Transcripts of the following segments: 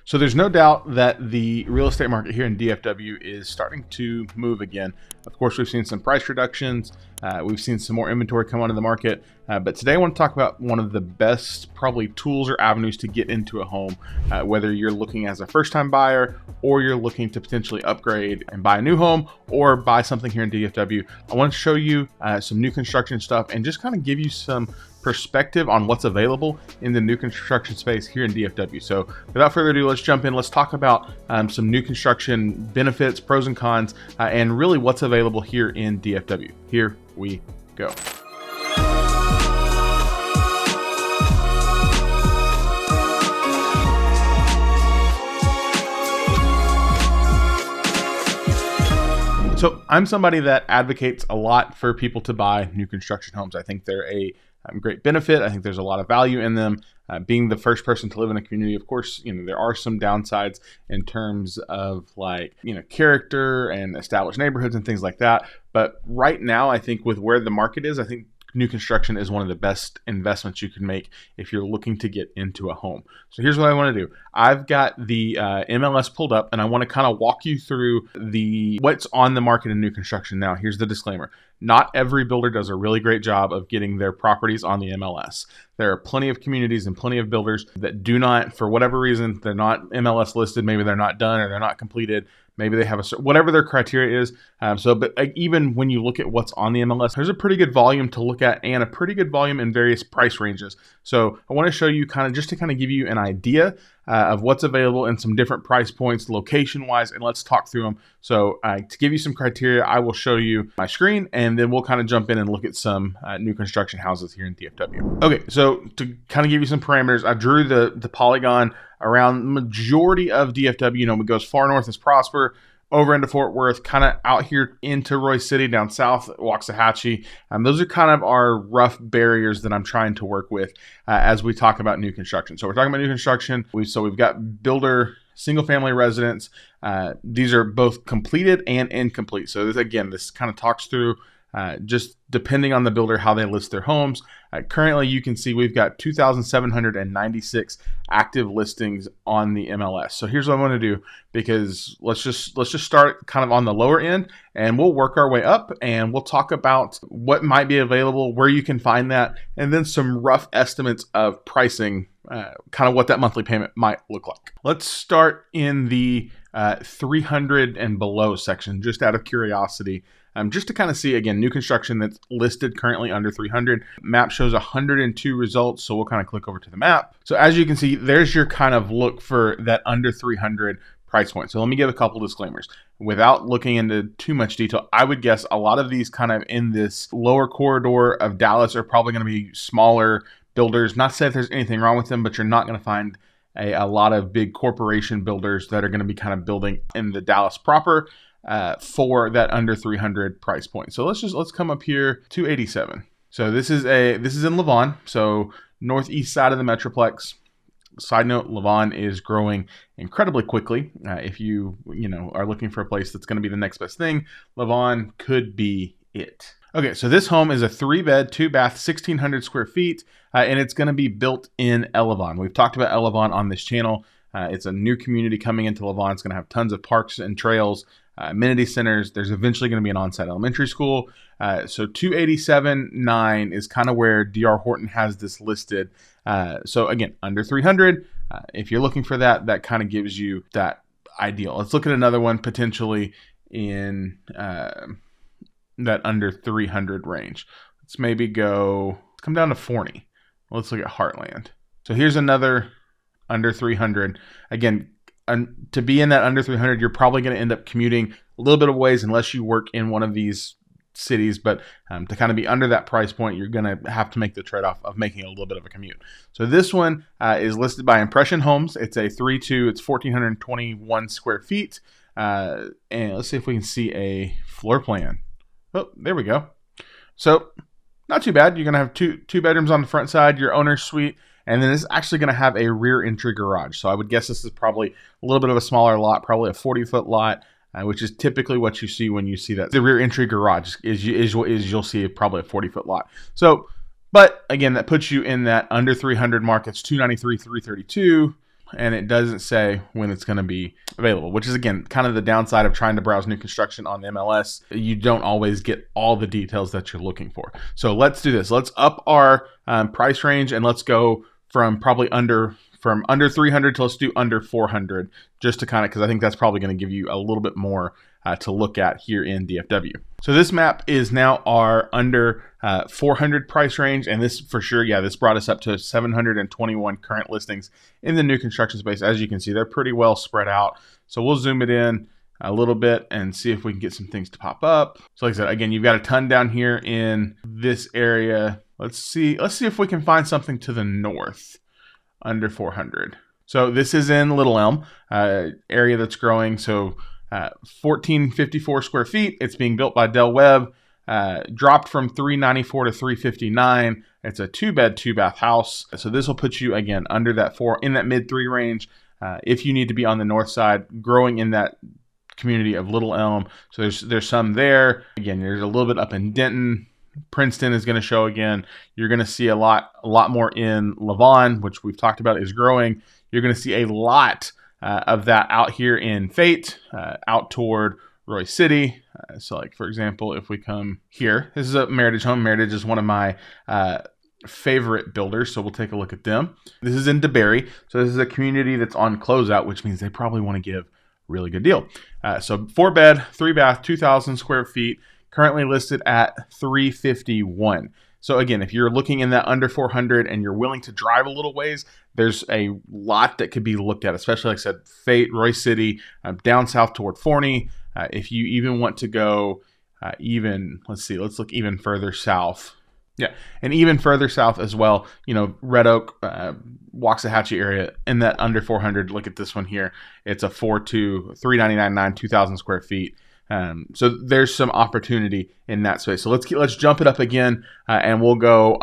So there's no doubt that the real estate market here in DFW is starting to move again. Of course, we've seen some price reductions. We've seen some more inventory come onto the market. But today I want to talk about one of the best probably tools or avenues to get into a home, whether you're looking as a first-time buyer or you're looking to potentially upgrade and buy a new home or buy something here in DFW. I want to show you some new construction stuff and just kind of give you some perspective on what's available in the new construction space here in DFW. So without further ado, let's jump in. Let's talk about some new construction benefits, pros and cons, and really what's available here in DFW. Here we go. So I'm somebody that advocates a lot for people to buy new construction homes. I think they're a great benefit. I think there's a lot of value in them. Being the first person to live in a community, of course, there are some downsides in terms of character and established neighborhoods and things like that. But right now, I think with where the market is, I think new construction is one of the best investments you can make if you're looking to get into a home. So here's what I want to do. I've got the MLS pulled up and I want to kind of walk you through what's on the market in new construction now. Here's the disclaimer. Not every builder does a really great job of getting their properties on the MLS. There are plenty of communities and plenty of builders that do not, for whatever reason, they're not MLS listed. Maybe they're not done or they're not completed. Maybe they have whatever their criteria is. But even when you look at what's on the MLS, there's a pretty good volume to look at and a pretty good volume in various price ranges. So I want to show you just to give you an idea of what's available in some different price points, location-wise, and let's talk through them. So to give you some criteria, I will show you my screen, and then we'll kind of jump in and look at some new construction houses here in DFW. Okay, so to kind of give you some parameters, I drew the polygon around the majority of DFW. It goes far north as Prosper, over into Fort Worth, kind of out here into Royse City, down south, Waxahachie. Those are kind of our rough barriers that I'm trying to work with as we talk about new construction. So we're talking about new construction. We've got builder single-family residents. These are both completed and incomplete. So this kind of talks through just depending on the builder, how they list their homes. Currently, you can see we've got 2,796 active listings on the MLS. So here's what I want to do, because let's just start kind of on the lower end, and we'll work our way up, and we'll talk about what might be available, where you can find that, and then some rough estimates of pricing, kind of what that monthly payment might look like. Let's start in the 300 and below section, just out of curiosity. Just to kind of see, again, new construction that's listed currently under 300. Map shows 102 results, so we'll kind of click over to the map. So as you can see, there's your kind of look for that under 300 price point. So let me give a couple disclaimers. Without looking into too much detail, I would guess a lot of these kind of in this lower corridor of Dallas are probably going to be smaller builders. Not to say if there's anything wrong with them, but you're not going to find a lot of big corporation builders that are going to be kind of building in the Dallas proper. For that under 300 price point. So let's come up here, 287. So this is in Lavon, so northeast side of the Metroplex. Side note, Lavon is growing incredibly quickly. If you are looking for a place that's going to be the next best thing, Lavon could be it. Okay, so this home is a 3-bed, 2-bath, 1,600 square feet, and it's going to be built in Lavon. We've talked about Lavon on this channel. It's a new community coming into Lavon. It's going to have tons of parks and trails, amenity centers. There's eventually going to be an on-site elementary school. So 287.9 is kind of where DR Horton has this listed. So again, under 300. If you're looking for that kind of gives you that ideal. Let's look at another one potentially in that under 300 range. Let's come down to Forney. Let's look at Heartland. So here's another under 300. Again, to be in that under 300, you're probably going to end up commuting a little bit of ways unless you work in one of these cities. But to kind of be under that price point, you're going to have to make the trade-off of making a little bit of a commute. So this one is listed by Impression Homes. It's a 3-2. It's 1,421 square feet. And let's see if we can see a floor plan. Oh, there we go. So not too bad. You're going to have two bedrooms on the front side, your owner's suite. And then it's actually going to have a rear entry garage. So I would guess this is probably a little bit of a smaller lot, probably a 40-foot lot, which is typically what you see when you see that. The rear entry garage is you'll see probably a 40-foot lot. So, but again, that puts you in that under 300 mark. It's 293, 332. and it doesn't say when it's going to be available, which is, again, kind of the downside of trying to browse new construction on the MLS. You don't always get all the details that you're looking for. So let's do this. Let's up our price range, and let's go from probably under 300 to let's do under 400, just to kind of, because I think that's probably going to give you a little bit more to look at here in DFW. So this map is now our under 400 price range, and this for sure, yeah, this brought us up to 721 current listings in the new construction space. As you can see, they're pretty well spread out. So we'll zoom it in a little bit and see if we can get some things to pop up. So like I said, again, you've got a ton down here in this area. Let's see if we can find something to the north under 400. So this is in Little Elm, area that's growing. So 1454 square feet. It's being built by Del Webb. Dropped from 394 to 359. It's a 2-bed, 2-bath house. So this will put you, again, under that in that mid-3 range. If you need to be on the north side, growing in that community of Little Elm. So there's some there. Again, there's a little bit up in Denton. Princeton is going to show again. You're going to see a lot more in Lavon, which we've talked about is growing. You're going to see a lot of that out here in Fate, out toward Royse City. So like, for example, if we come here, this is a Meritage home. Meritage is one of my favorite builders, so we'll take a look at them. This is in DeBerry. So this is a community that's on closeout, which means they probably want to give a really good deal. So 4-bed, 3-bath, 2,000 square feet, currently listed at $351. So again, if you're looking in that under 400 and you're willing to drive a little ways, there's a lot that could be looked at, especially like I said, Fate, Royse City, down south toward Forney. If you even want to go let's look even further south. Yeah, and even further south as well, Red Oak, Waxahachie area in that under 400. Look at this one here. It's a 399.9, 2,000 square feet. So there's some opportunity in that space. So let's jump it up again, and we'll go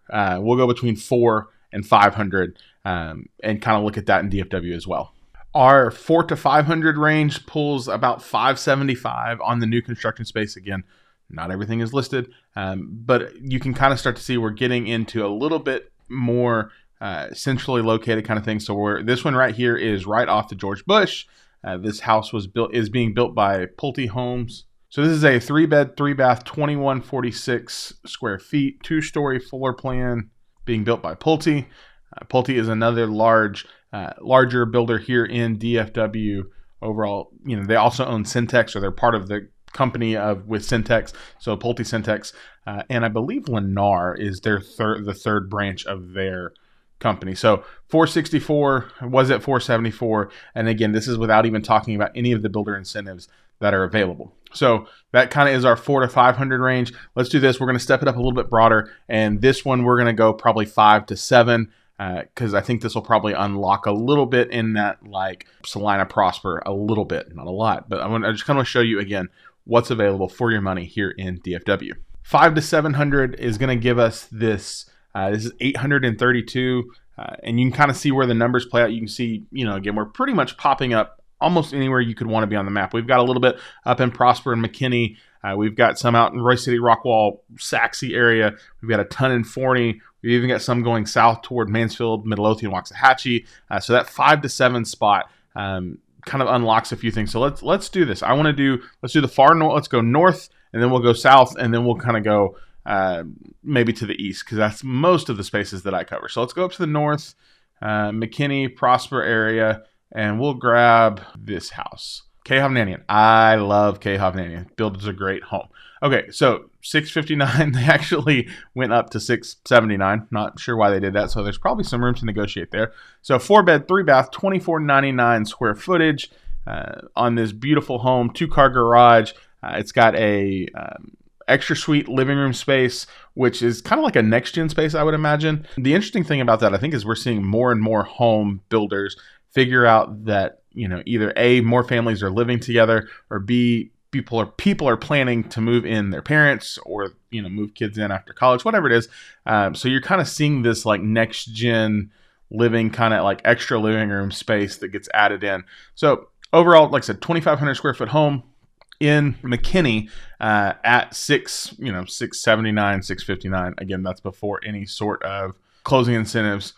between 400 and 500, and kind of look at that in DFW as well. Our 400 to 500 range pulls about 575 on the new construction space. Again, not everything is listed, but you can kind of start to see we're getting into a little bit more centrally located kind of thing. So this one right here is right off the George Bush. This house is being built by Pulte Homes. So this is a 3-bed, 3-bath, 2146 square feet, 2-story floor plan being built by Pulte. Pulte is another larger builder here in DFW. Overall, they also own Syntex, or they're part of the company with Syntex. So Pulte Syntex, and I believe Lennar is the third branch of their company. So 464 was at 474, and again, this is without even talking about any of the builder incentives that are available. So that kind of is our 400 to 500 range. Let's do this. We're going to step it up a little bit broader, and this one we're going to go probably 5 to 7, because I think this will probably unlock a little bit in that, like Salina Prosper, a little bit, not a lot, but I just kind of show you again what's available for your money here in DFW. 500 to 700 is going to give us this. This is 832, and you can kind of see where the numbers play out. You can see, again, we're pretty much popping up almost anywhere you could want to be on the map. We've got a little bit up in Prosper and McKinney. We've got some out in Royse City, Rockwall, Saxe area. We've got a ton in Forney. We've even got some going south toward Mansfield, Midlothian, Waxahachie. So that 5 to 7 spot kind of unlocks a few things. So let's do this. Let's do the far north. Let's go north, and then we'll go south, and then we'll kind of go maybe to the east, because that's most of the spaces that I cover. So let's go up to the north, McKinney, Prosper area, and we'll grab this house. K. Hovnanian. I love K. Hovnanian. Builds a great home. Okay, so 659, they actually went up to 679. Not sure why they did that, so there's probably some room to negotiate there. So 4-bed, 3-bath, 2499 square footage on this beautiful home, 2-car garage. It's got a extra suite living room space, which is kind of like a next-gen space, I would imagine. The interesting thing about that, I think, is we're seeing more and more home builders figure out that, either A, more families are living together, or B, people are planning to move in their parents, or move kids in after college, whatever it is. So you're kind of seeing this like next gen living, kind of like extra living room space that gets added in. So overall, like I said, 2,500 square foot home in McKinney at 679, 659. Again, that's before any sort of closing incentives.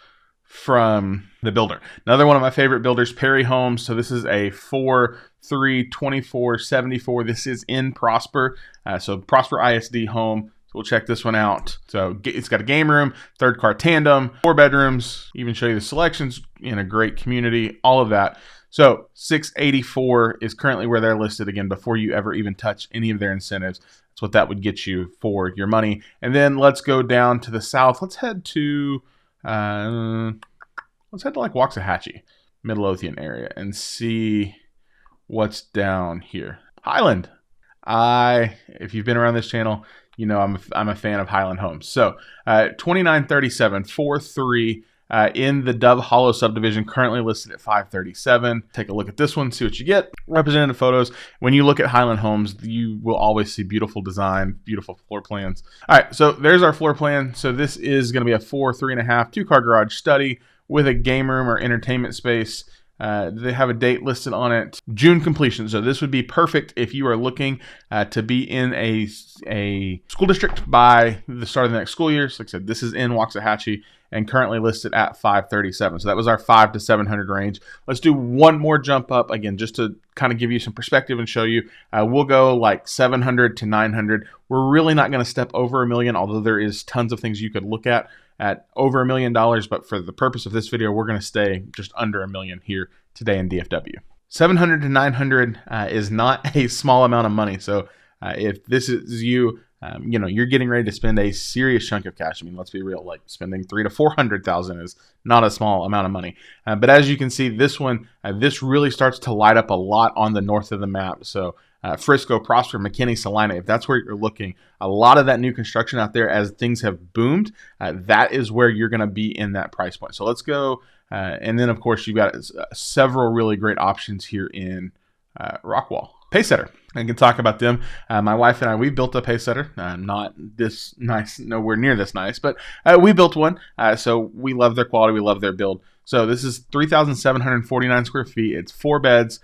from the builder. Another one of my favorite builders, Perry Homes. So this is a 4-3-24-74. This is in Prosper. So Prosper ISD home. So we'll check this one out. So it's got a game room, 3rd-car tandem, 4 bedrooms, even show you the selections in a great community, all of that. So $684 is currently where they're listed, again, before you ever even touch any of their incentives. That's what that would get you for your money. And then let's go down to the south. Let's head to like Waxahachie, Midlothian area, and see what's down here. Highland. If you've been around this channel, you know I'm a fan of Highland homes. So 2937, 4-3 in the Dove Hollow subdivision, currently listed at $537. Take a look at this one, see what you get. Representative photos. When you look at Highland homes, you will always see beautiful design, beautiful floor plans. All right, so there's our floor plan. So this is going to be a 4-3.5 2-car garage study with a game room or entertainment space. They have a date listed on it, June completion. So this would be perfect if you are looking to be in a school district by the start of the next school year. So like I said, this is in Waxahachie and currently listed at $537. So that was our $500 to $700 range. Let's do one more jump up again, just to kind of give you some perspective and show you. We'll go like $700 to $900. We're really not going to step over $1 million, although there is tons of things you could look at over $1 million. But for the purpose of this video, we're going to stay just under $1 million here today in DFW. $700 to $900 is not a small amount of money. So if this is you, you know, you're getting ready to spend a serious chunk of cash. I mean, let's be real, like spending $300,000 to $400,000 is not a small amount of money. But as you can see, this one, this really starts to light up a lot on the north of the map. So Frisco, Prosper, McKinney, Salina, if that's where you're looking, a lot of that new construction out there as things have boomed, that is where you're going to be in that price point. So let's go. And then, of course, you've got several really great options here in Rockwall. Pacesetter. I can talk about them. My wife and I, we built a Pacesetter. Not this nice, nowhere near this nice, but we built one. So we love their quality. We love their build. So this is 3,749 square feet. It's 4 beds,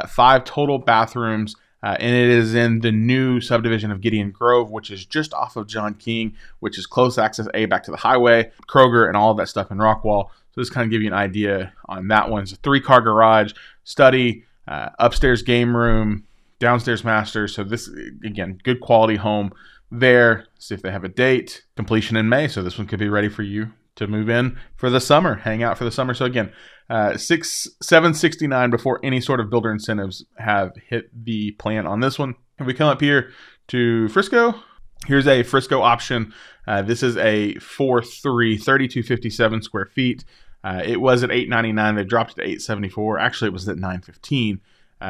5 total bathrooms. And it is in the new subdivision of Gideon Grove, which is just off of John King, which is close access back to the highway, Kroger, and all of that stuff in Rockwall. So just kind of give you an idea on that one. It's a 3-car garage, study, upstairs game room, downstairs master. So this, again, good quality home there. See if they have a date. Completion in May. So this one could be ready for you to move in for the summer, hang out for the summer. So again, $769 before any sort of builder incentives have hit the plan on this one. If we come up here to Frisco, here's a Frisco option. This is a 4-3, 3,257 square feet. It was at $899. They dropped it to $874. Actually, it was at $915.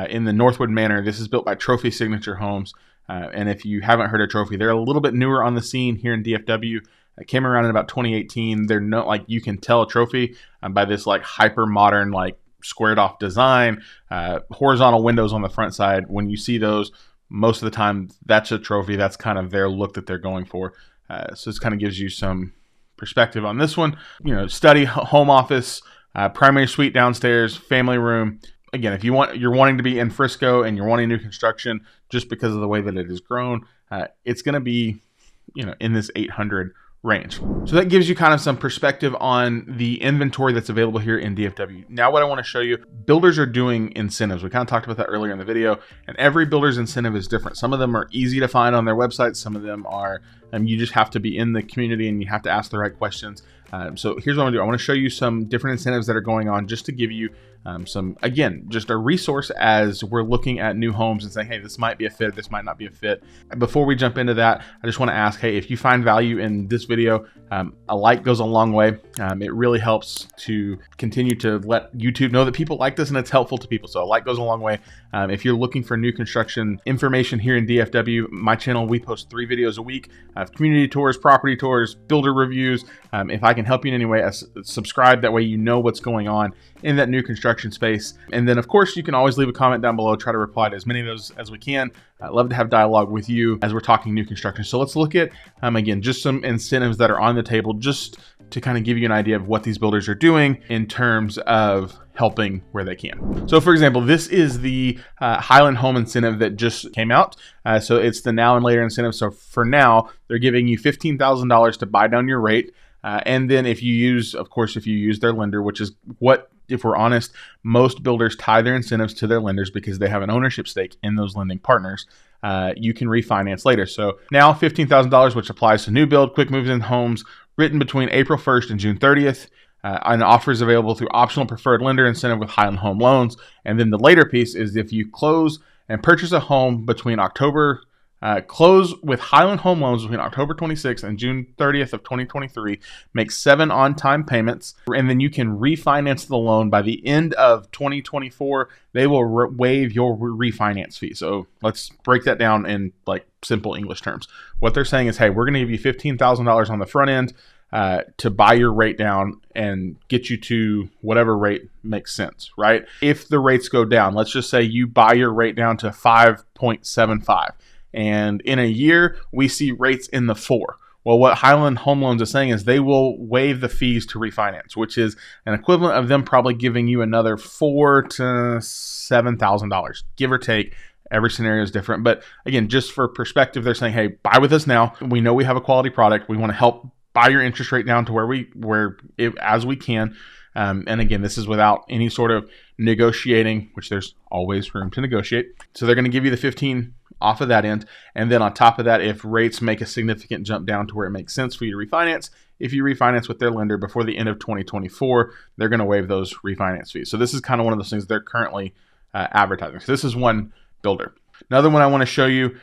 In the Northwood Manor, this is built by Trophy Signature Homes. And if you haven't heard of Trophy, they're a little bit newer on the scene here in DFW. It came around in about 2018. They're not like, you can tell Trophy by this like hyper modern, like squared off design, horizontal windows on the front side. When you see those, most of the time that's a Trophy. That's kind of their look that they're going for. So this kind of gives you some perspective on this one. You know, study, home office, primary suite downstairs, family room. Again, if you're wanting to be in Frisco and you're wanting new construction, just because of the way that it has grown, it's going to be, you know, in this 800 range. So that gives you kind of some perspective on the inventory that's available here in DFW. Now what I want to show you, builders are doing incentives. We kind of talked about that earlier in the video, and every builder's incentive is different. Some of them are easy to find on their website. Some of them are, you just have to be in the community and you have to ask the right questions. So here's what I'm gonna do. I want to show you some different incentives that are going on just to give you some, again, just a resource as we're looking at new homes and saying, hey, this might be a fit, this might not be a fit. Before we jump into that, I just want to ask, hey, if you find value in this video, a like goes a long way. It really helps to continue to let YouTube know that people like this and it's helpful to people. So a like goes a long way. If you're looking for new construction information here in DFW, my channel, we post 3 videos a week, community tours, property tours, builder reviews. If I can help you in any way, subscribe. That way you know what's going on in that new construction space. And then, of course, you can always leave a comment down below. Try to reply to as many of those as we can. I'd love to have dialogue with you as we're talking new construction. So let's look at, again, just some incentives that are on the table just to kind of give you an idea of what these builders are doing in terms of helping where they can. So for example, this is the Highland home incentive that just came out. So it's the now and later incentive. So for now, they're giving you $15,000 to buy down your rate. And then if you use, of course, if you use their lender, which is what, if we're honest, most builders tie their incentives to their lenders because they have an ownership stake in those lending partners. You can refinance later. So now $15,000, which applies to new build, quick move-in homes written between April 1st and June 30th. And offers available through optional preferred lender incentive with Highland Home Loans. And then the later piece is if you close and purchase a home between close with Highland Home Loans between October 26th and June 30th of 2023, make 7 on-time payments, and then you can refinance the loan by the end of 2024. They will waive your refinance fee. So let's break that down in like simple English terms. What they're saying is, hey, we're going to give you $15,000 on the front end to buy your rate down and get you to whatever rate makes sense, right? If the rates go down, let's just say you buy your rate down to 5.75. And in a year, we see rates in the 4. Well, what Highland Home Loans is saying is they will waive the fees to refinance, which is an equivalent of them probably giving you another $4,000 to $7,000, give or take. Every scenario is different. But again, just for perspective, they're saying, hey, buy with us now. We know we have a quality product. We want to help buy your interest rate down to as we can. And again, this is without any sort of negotiating, which there's always room to negotiate. So they're going to give you the 15 off of that end. And then on top of that, if rates make a significant jump down to where it makes sense for you to refinance, if you refinance with their lender before the end of 2024, they're going to waive those refinance fees. So this is kind of one of those things they're currently advertising. So this is one builder. Another one I want to show you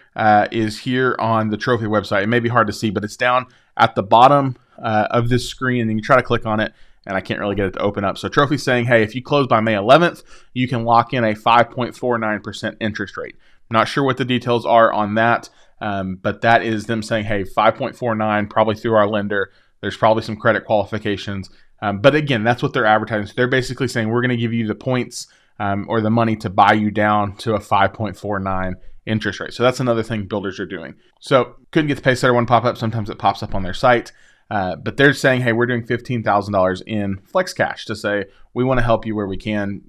is here on the Trophy website. It may be hard to see, but it's down at the bottom of this screen, and you try to click on it, and I can't really get it to open up. So Trophy's saying, hey, if you close by May 11th, you can lock in a 5.49% interest rate. Not sure what the details are on that, but that is them saying, hey, 5.49, probably through our lender. There's probably some credit qualifications. But again, that's what they're advertising. So they're basically saying, we're going to give you the points or the money to buy you down to a 5.49 interest rate. So that's another thing builders are doing. So couldn't get the Pacesetter one pop up. Sometimes it pops up on their site. But they're saying, hey, we're doing $15,000 in flex cash to say, we want to help you where we can,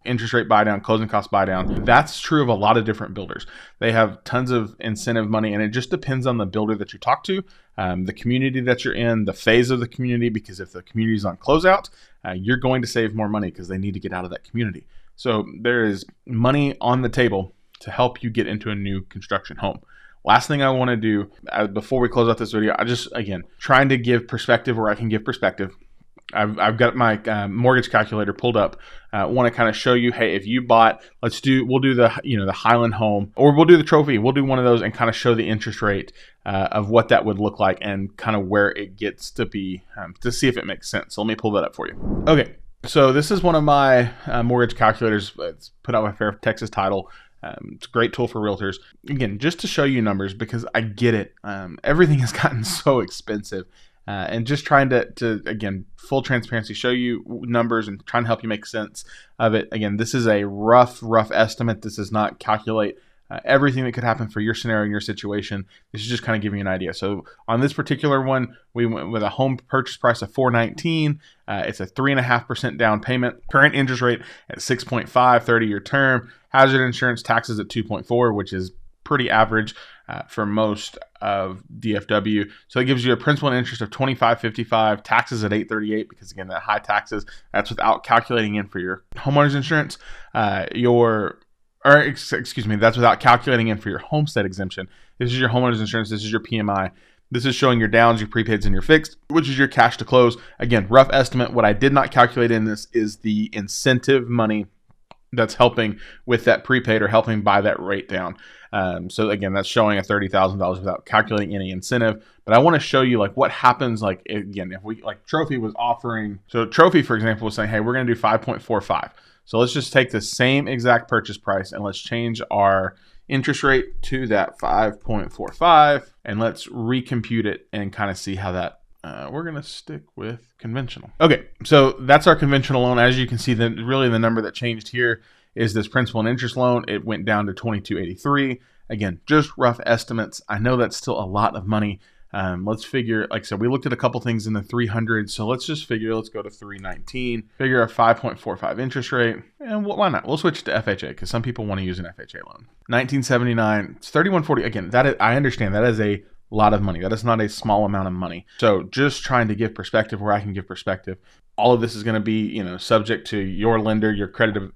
interest rate buy down, closing cost buy down. That's true of a lot of different builders. They have tons of incentive money, and it just depends on the builder that you talk to, the community that you're in, the phase of the community, because if the community is on closeout, you're going to save more money because they need to get out of that community. So there is money on the table to help you get into a new construction home. Last thing I want to do before we close out this video, I just, again, trying to give perspective where I can give perspective. I've got my mortgage calculator pulled up. I want to kind of show you, hey, if you bought, we'll do the, the Highland home, or we'll do the Trophy. We'll do one of those and kind of show the interest rate of what that would look like and kind of where it gets to be to see if it makes sense. So let me pull that up for you. Okay. So this is one of my mortgage calculators. It's put out by Fair Texas Title. It's a great tool for realtors. Again, just to show you numbers, because I get it. Everything has gotten so expensive. And just trying to, again, full transparency, show you numbers and trying to help you make sense of it. Again, this is a rough estimate. This does not calculate everything that could happen for your scenario and your situation. This is just kind of giving you an idea. So on this particular one, we went with a home purchase price of $419. It's a 3.5% down payment. Current interest rate at 6.5, 30-year term. Hazard insurance, taxes at 2.4, which is pretty average for most of DFW. So it gives you a principal and interest of $25.55, taxes at $838, because again, that high taxes, that's without calculating in for your homeowner's insurance. That's without calculating in for your homestead exemption. This is your homeowner's insurance. This is your PMI. This is showing your downs, your prepaids, and your fixed, which is your cash to close. Again, rough estimate. What I did not calculate in this is the incentive money that's helping with that prepaid or helping buy that rate down. So again, that's showing a $30,000 without calculating any incentive. But I want to show you what happens. Again, if we Trophy was offering, so Trophy, for example, was saying, hey, we're going to do 5.45. So let's just take the same exact purchase price and let's change our interest rate to that 5.45, and let's recompute it and kind of see how that. We're going to stick with conventional. Okay, so that's our conventional loan. As you can see, really the number that changed here is this principal and interest loan. It went down to $22.83. Again, just rough estimates. I know that's still a lot of money. Let's figure, like I said, we looked at a couple things in the 300s. So let's just figure, let's go to 319, figure a 5.45 interest rate. And why not? We'll switch to FHA because some people want to use an FHA loan. 1979, it's 3140. Again, I understand that is a lot of money. That is not a small amount of money. So just trying to give perspective where I can give perspective. All of this is going to be, subject to your lender, your credit,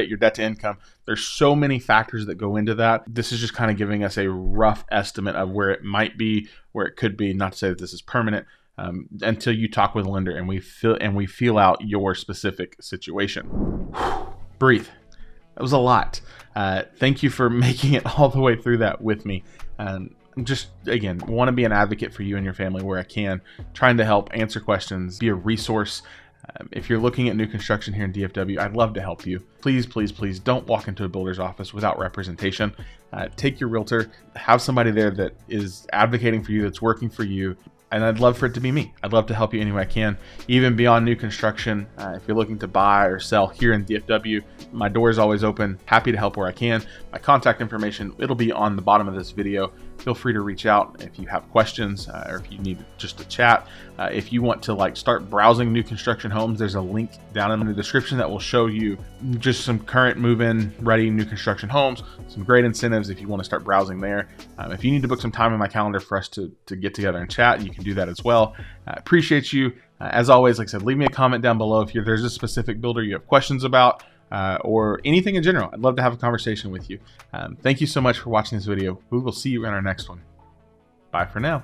your debt to income. There's so many factors that go into that. This is just kind of giving us a rough estimate of where it might be, where it could be. Not to say that this is permanent, until you talk with a lender and we feel out your specific situation. Breathe. That was a lot. Thank you for making it all the way through that with me. Just, again, want to be an advocate for you and your family where I can, trying to help answer questions, be a resource. If you're looking at new construction here in DFW, I'd love to help you. Please, please, please don't walk into a builder's office without representation. Take your realtor, have somebody there that is advocating for you, that's working for you. And I'd love for it to be me. I'd love to help you any way I can, even beyond new construction. If you're looking to buy or sell here in DFW, my door is always open. Happy to help where I can. My contact information, it'll be on the bottom of this video. Feel free to reach out if you have questions, or if you need just to chat. If you want to start browsing new construction homes, there's a link down in the description that will show you just some current move-in ready new construction homes, some great incentives if you want to start browsing there. If you need to book some time in my calendar for us to get together and chat, you can do that as well. Appreciate you. As always, like I said, leave me a comment down below if there's a specific builder you have questions about, or anything in general. I'd love to have a conversation with you. Thank you so much for watching this video. We will see you in our next one. Bye for now.